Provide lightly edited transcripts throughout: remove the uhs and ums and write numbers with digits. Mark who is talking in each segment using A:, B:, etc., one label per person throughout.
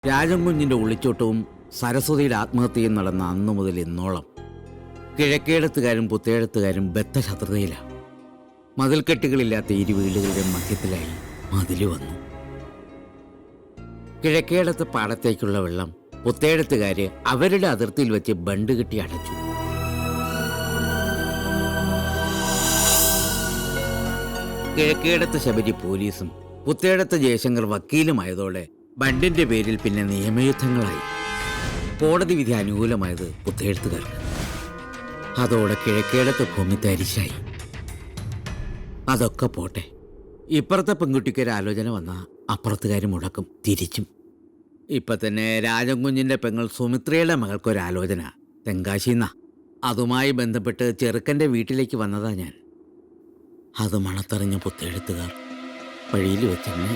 A: രാജൻകുഞ്ഞിന്റെ ഒളിച്ചോട്ടവും സരസ്വതിയുടെ ആത്മഹത്യയും നടന്ന അന്നു മുതൽ ഇന്നോളം കിഴക്കേടത്തുകാരും പുത്തേഴത്തുകാരും ബദ്ധശത്രുതയിലാണ്. മതിൽക്കെട്ടുകളില്ലാത്ത ഇരു വീടുകളുടെ മധ്യത്തിലായി മതില് വന്നു. കിഴക്കേടത്ത് പാടത്തേക്കുള്ള വെള്ളം പുത്തേഴത്തുകാര് അവരുടെ അതിർത്തിയിൽ വെച്ച് ബണ്ട് കെട്ടി അടച്ചു. കിഴക്കേടത്ത് ശബരി പോലീസും പുത്തേഴത്ത് ജയശങ്കർ വക്കീലുമായതോടെ ബണ്ടിന്റെ പേരിൽ പിന്നെ നിയമയുദ്ധങ്ങളായി. കോടതി വിധി അനുകൂലമായത് പുത്തേഴത്തുകാർക്ക്. അതോടെ കിഴക്കേടത്ത് ഭൂമി തരിശായി. അതൊക്കെ പോട്ടെ, ഇപ്പുറത്തെ പെൺകുട്ടിക്കൊരു ആലോചന വന്നാൽ അപ്പുറത്തുകാർ മുടക്കും തിരിച്ചും. ഇപ്പം തന്നെ രാജൻകുഞ്ഞിൻ്റെ പെങ്ങൾ സുമിത്രയുടെ മകൾക്കൊരാലോചന തെങ്കാശിന്നാ. അതുമായി ബന്ധപ്പെട്ട് ചെറുക്കൻ്റെ വീട്ടിലേക്ക് വന്നതാ ഞാൻ. അത് മണത്തറിഞ്ഞ പുത്തേഴത്തുകാർ വഴിയിൽ വെച്ചെന്നെ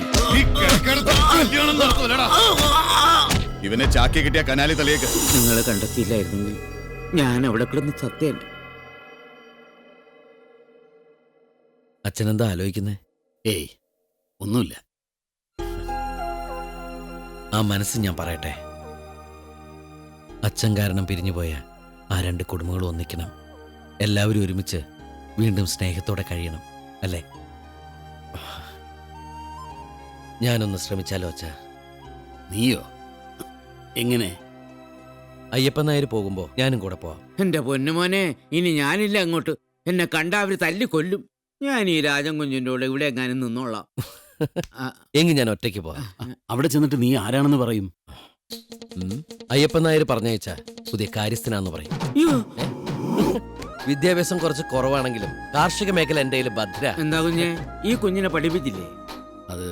B: ഇവനെ ചാക്കി കിട്ടിയ കനാലി തലയേക്ക്
A: നിങ്ങൾ കണ്ടെത്തിയില്ലായിരുന്നെങ്കിൽ ഞാൻ അവിടെ കിടന്ന് സത്യം.
C: അച്ഛനെന്താ ആലോചിക്കുന്നേ?
D: ഏയ് ഒന്നുമില്ല.
C: ആ മനസ്സ് ഞാൻ പറയട്ടെ. അച്ഛൻ കാരണം പിരിഞ്ഞുപോയ ആ രണ്ട് കുടുംബങ്ങളും ഒന്നിക്കണം. എല്ലാവരും ഒരുമിച്ച് വീണ്ടും സ്നേഹത്തോടെ കഴിയണം, അല്ലേ? ഞാനൊന്ന് ശ്രമിച്ചാലോ അച്ഛാ?
D: നീയോ? എങ്ങനെ?
C: അയ്യപ്പൻ നായർ പോകുമ്പോ ഞാനും കൂടെ പോവാം.
A: എൻ്റെ പൊന്നുമോനെ, ഇനി ഞാനില്ല അങ്ങോട്ട്. എന്നെ കണ്ട അവർ തല്ലി കൊല്ലും. ഞാൻ ഈ രാജൻകുഞ്ഞിൻ്റെ കൂടെ ഇവിടെ എങ്ങാനും നിന്നോളാം.
C: എങ്കിൽ ഞാൻ ഒറ്റയ്ക്ക് പോവാം.
D: അവിടെ ചെന്നിട്ട് നീ ആരാണെന്ന് പറയും?
C: അയ്യപ്പൻ നായർ പറഞ്ഞയച്ച പുതിയ കാര്യസ്ഥനാന്ന് പറയും. വിദ്യാഭ്യാസം കുറച്ച് കുറവാണെങ്കിലും കാർഷിക മേഖല എൻ്റെ കയ്യിൽ ഭദ്ര.
A: എന്താ കുഞ്ഞെ, ഈ കുഞ്ഞിനെ പഠിപ്പിച്ചില്ലേ?
D: അത്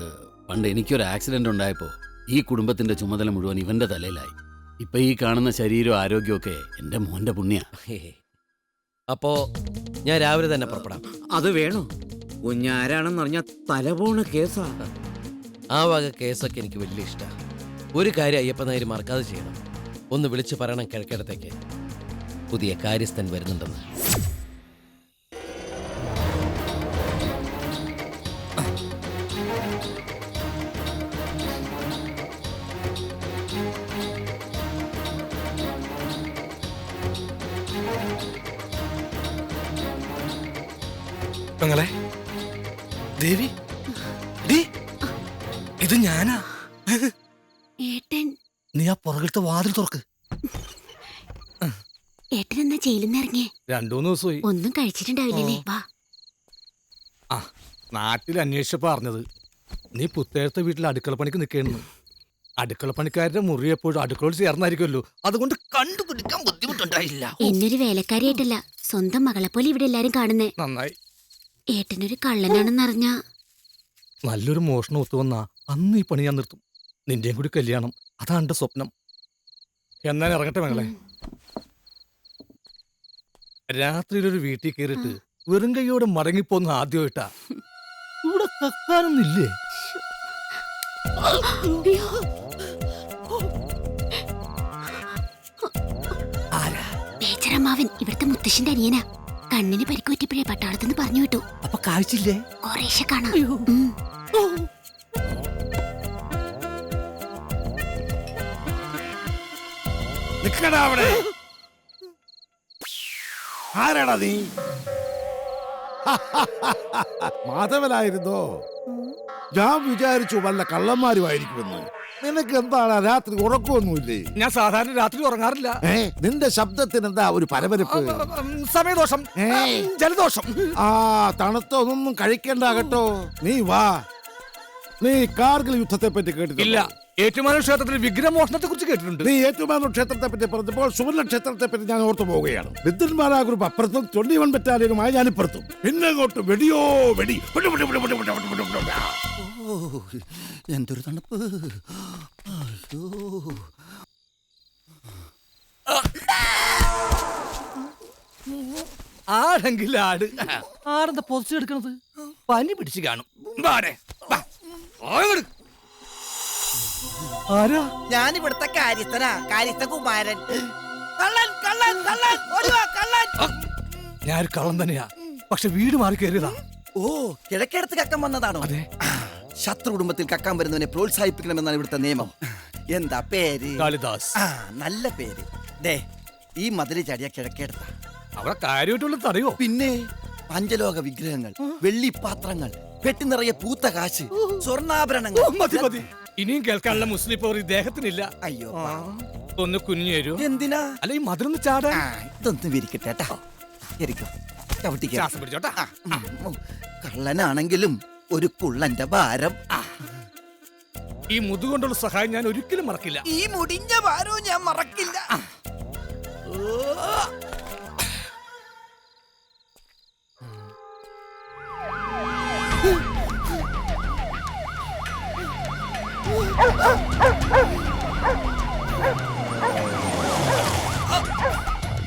D: പണ്ട് എനിക്കൊരു ആക്സിഡന്റ് ഉണ്ടായപ്പോ ഈ കുടുംബത്തിന്റെ ചുമതല മുഴുവൻ ഇവന്റെ തലയിലായി. ഇപ്പൊ ഈ കാണുന്ന ശരീരവും ആരോഗ്യമൊക്കെ എന്റെ മോന്റെ പുണ്യ.
C: അപ്പോ ഞാൻ രാവിലെ തന്നെ പുറപ്പെടാം.
A: അത് വേണോ? കുഞ്ഞാരാണെന്ന് പറഞ്ഞാൽ തലപോണ കേസാ.
C: ആ വക കേസൊക്കെ എനിക്ക് വലിയ ഇഷ്ടമാണ്. ഒരു കാര്യം അയ്യപ്പൻ നായർ മറക്കാതെ ചെയ്യണം. ഒന്ന് വിളിച്ചു പറയണം കിഴക്കേടത്തേക്ക് പുതിയ കാര്യസ്ഥൻ വരുന്നുണ്ടെന്ന്.
E: പെങ്ങളെ ദേവി, ഇത് ഞാനാ.
F: ഏട്ടൻ,
E: നീ ആ പുറകിലത്തെ വാതിൽ തുറക്ക്.
F: ഏട്ടൻ എന്നാ ജയിലിന്ന് ഇറങ്ങിയേ?
E: 2-3 ദിവസമായി.
F: ഒന്നും കഴിച്ചിട്ടുണ്ടാവില്ലേ? വാ.
E: ആ നാട്ടിൽ അന്വേഷിച്ചപ്പോ അറിഞ്ഞത് നീ പുത്തേഴത്തെ വീട്ടിൽ അടുക്കള പണിക്ക് നിൽക്കുന്നു. അടുക്കള പണിക്കാരുടെ മുറി എപ്പോഴും അടുക്കളോട് ചേർന്നായിരിക്കുമല്ലോ, അതുകൊണ്ട് കണ്ടുപിടിക്കാൻ ബുദ്ധിമുട്ടുണ്ടായില്ല.
F: എന്നൊരു വേലക്കാരിയായിട്ടല്ല, സ്വന്തം മകളെ പോലെ ഇവിടെ എല്ലാരും കാണുന്നേ.
E: നന്നായി.
F: ഏട്ടനൊരു കള്ളനാണെന്നറിഞ്ഞ
E: നല്ലൊരു മോഷണം ഒത്തുവന്നാ അന്ന് ഈ പണി ഞാൻ നിർത്തും. നിന്റെയും കൂടി കല്യാണം, അതാണ് എന്റെ സ്വപ്നം. എന്നാൻ ഇറങ്ങട്ടെ മകളെ. രാത്രിയിലൊരു വീട്ടിൽ കയറിയിട്ട് വെറും കൈയോടെ മടങ്ങിപ്പോന്ന് ആദ്യമായിട്ടാ. ഇവിടെ കക്കാനൊന്നില്ലേ?
F: പേച്ചറമ്മാവൻ ഇവിടുത്തെ മുത്തശ്ശന്റെ അനിയനാ. കണ്ണിന് പരിക്കുപറ്റിയപ്പോഴേ പട്ടാളത്തുനിന്ന് പറഞ്ഞു വിട്ടു.
E: അപ്പൊ കാഴ്ചയില്ലേ?
F: കുറേശ്ശെ കാണാം.
B: നിക്കടാ അവിടെ. ആരാടാ നീ? മാധവനായിരുന്നോ? ഞാൻ വിചാരിച്ചു വല്ല കള്ളന്മാരുമായിരിക്കുമെന്ന്. നിനക്ക് എന്താണ് രാത്രി ഉറക്കമൊന്നുമില്ലേ?
E: ഞാൻ സാധാരണ രാത്രി ഉറങ്ങാറില്ല.
B: നിന്റെ ശബ്ദത്തിന് എന്താ ഒരു പരപരപ്പ്?
E: സമയദോഷം, ജലദോഷം.
B: ആ തണുത്തൊന്നും കഴിക്കണ്ട കേട്ടോ. നീ വാ. നീ കാർഗിൽ യുദ്ധത്തെ പറ്റി കേട്ടിട്ടില്ല?
E: ഏറ്റുമാനൂർ ക്ഷേത്രത്തിൽ വിഗ്രഹമോഷണത്തെ കുറിച്ച് കേട്ടിട്ടുണ്ട്.
B: നീ ഏറ്റുമാനൂർ ക്ഷേത്രത്തെ പറ്റി പറഞ്ഞപ്പോൾ സുവർണ ക്ഷേത്രത്തെ പറ്റി ഞാൻ ഓർത്തു പോവുകയാണ്. വിദ്യുന്മാരാ ഗ്രൂപ്പ് അപ്പുറത്തും 21 ബറ്റാലിയനുമായി ഞാൻ ഇപ്പുറത്തും. പിന്നെ അങ്ങോട്ട് വെടിയോ വെടി.
D: എന്തൊരു തണുപ്പ്!
E: ആടെങ്കിൽ ആട്. ആടെന്താ പൊതിച്ചു എടുക്കണത്? പനി പിടിച്ചു കാണും. ആരാ?
G: ഞാൻ ഇവിടുത്തെ കാര്യസ്ഥനാ, കാര്യസ്ഥ കുമാരൻ. കള്ളൻ കള്ളൻ കള്ളൻ, കള്ളൻ.
E: ഞാൻ കള്ളം തന്നെയാ, പക്ഷെ വീട് മാറി കയറിയതാ.
G: ഓ, കിഴക്കേടത്ത് കക്കാൻ വന്നതാണോ?
E: അതെ.
G: ശത്രു കുടുംബത്തിൽ കക്കാൻ വരുന്നവനെ പ്രോത്സാഹിപ്പിക്കണമെന്നാണ് ഇവിടുത്തെ നിയമം. എന്താ പേര്?
E: കാളിദാസ്.
G: ആ, നല്ല പേര്. ദേ, ഈ മതില് ചടിയ കിഴക്കേടത്താ.
E: അവിടെ കാര്യമായിട്ടുള്ളത് അറിയോ?
G: പിന്നെ പഞ്ചലോക വിഗ്രഹങ്ങൾ, വെള്ളിപ്പാത്രങ്ങൾ, പെട്ടി നിറയെ പൂത്ത കാശ്, സ്വർണ്ണാഭരണങ്ങൾ.
E: മതി മതി, ഇനിയും കേൾക്കാനുള്ള മുസ്ലിം പവർ ഇദ്ദേഹത്തിനില്ല.
G: അയ്യോ,
E: ഒന്ന് കുനിഞ്ഞു തരൂ.
G: എന്തിനാ?
E: അല്ല ഈ മധുരന്ന് ചാടാ.
G: ഇതൊന്ന് വിരിക്കട്ടെ കേട്ടാ. ഇരിക്കോ, ചവിട്ടിക്കോ.
E: ശ്വാസം പിടിച്ചോട്ടാ.
G: കള്ളനാണെങ്കിലും ഒരു കുള്ളന്റെ ഭാരം.
E: ഈ മുതുകൊണ്ടുള്ള സഹായം ഞാൻ ഒരിക്കലും മറക്കില്ല.
G: ഈ മുടിഞ്ഞ ഭാരവും ഞാൻ മറക്കില്ല.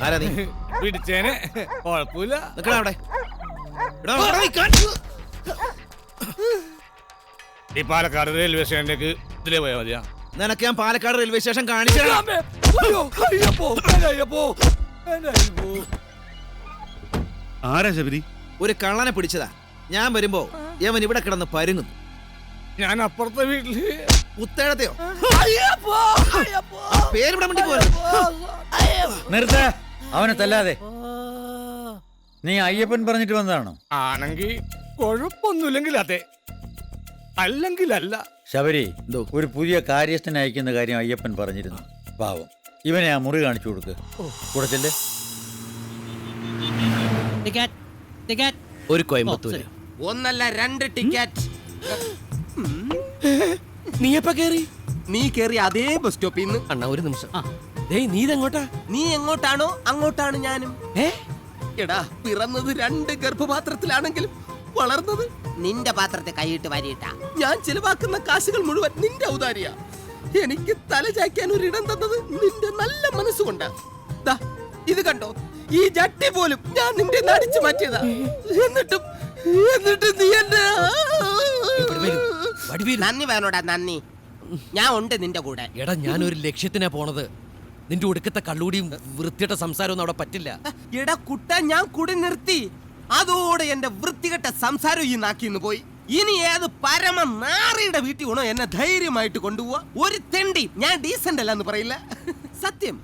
A: ആരാ നീ?
E: പിടിച്ചേനെ, കുഴപ്പമില്ല.
A: നിക്കടാ അവിടെ.
E: ഈ പാലക്കാട് റെയിൽവേ സ്റ്റേഷനിലേക്ക് ഇതിലേ പോയാൽ മതിയാ.
A: നിനക്ക് ഞാൻ പാലക്കാട് റെയിൽവേ സ്റ്റേഷൻ കാണിച്ചു തരാം.
H: ആരാ ശബരി?
A: ഒരു കള്ളനെ പിടിച്ചതാ. ഞാൻ വരുമ്പോ യവൻ ഇവിടെ കിടന്ന് പരുങ്ങുന്നു.
E: ഞാൻ അപ്പുറത്തെ വീട്ടില്
A: ഉത്തേഴത്തെയോ പേരിവിടെ വേണ്ടി പോയത്.
I: നിർത്ത, അവനെ തല്ലാതെ. നീ അയ്യപ്പൻ പറഞ്ഞിട്ട് വന്നതാണോ?
E: ആണെങ്കിൽ കുഴപ്പമൊന്നുമില്ലെങ്കിൽ അതെ, അല്ലെങ്കിൽ അല്ല.
I: ശബരി, ഒരു പുതിയ കാര്യസ്ഥനെ അയക്കുന്ന കാര്യം അയ്യപ്പൻ പറഞ്ഞിരുന്നു. പാവം, ഇവനെ ആ മുറി കാണിച്ചു കൊടുക്ക്. കൂടച്ചല്ലേ.
C: ഒരു കോയമ്പത്തൂര്.
J: ഒന്നല്ല 2 ടിക്കറ്റ്.
C: നീ എപ്പ കേറി?
J: നീ കേറി അതേ ബസ് സ്റ്റോപ്പിൽ നിന്ന്.
C: അണ്ണാ ഒരു നിമിഷം. നീ ഇതെങ്ങോട്ടാ?
J: നീ എങ്ങോട്ടാണോ അങ്ങോട്ടാണ് ഞാനും. എടാ, പിറന്നത് 2 ഗർഭപാത്രത്തിലാണെങ്കിലും വളർന്നത് നിന്റെ പാത്രത്തെ കൈയിട്ട് വരിയിട്ടാ. ഞാൻ ചിലവാക്കുന്ന കാശുകൾ മുഴുവൻ നിന്റെ ഔദാര്യ. എനിക്ക് തല ചായ്ക്കാൻ ഒരിടം തന്നത് നിന്റെ നല്ല മനസ്സുകൊണ്ടാ. ദാ, ഇത് കണ്ടോ, ഈ ജട്ടി പോലും ഞാൻ നിന്റെ നടിച്ചു മാറ്റിയതാ. എന്നിട്ടും നീ എന്നെ നന്ദി വേണോടാ, നന്ദി. ഞാൻ ഉണ്ട് നിന്റെ കൂടെ.
C: എടാ, ഞാനൊരു ലക്ഷ്യത്തിനാ പോണത്. നിന്റെ ഒടുക്കത്തെ കള്ളൂടിയും വൃത്തിയുടെ സംസാരമൊന്നും അവിടെ പറ്റില്ല.
J: എടാ കുട്ട, ഞാൻ കുടി നിർത്തി. അതോടെ എന്റെ വൃത്തികെട്ട സംസാരം ഈ നാക്കിന്ന് പോയി. ഇനി ഏത് പരമ നാറിയുടെ വീട്ടിൽ വേണോ എന്നെ ധൈര്യമായിട്ട് കൊണ്ടുപോവാ. ഒരു തെണ്ടി ഞാൻ ഡീസന്റ് അല്ല എന്ന് പറയില്ല. സത്യം.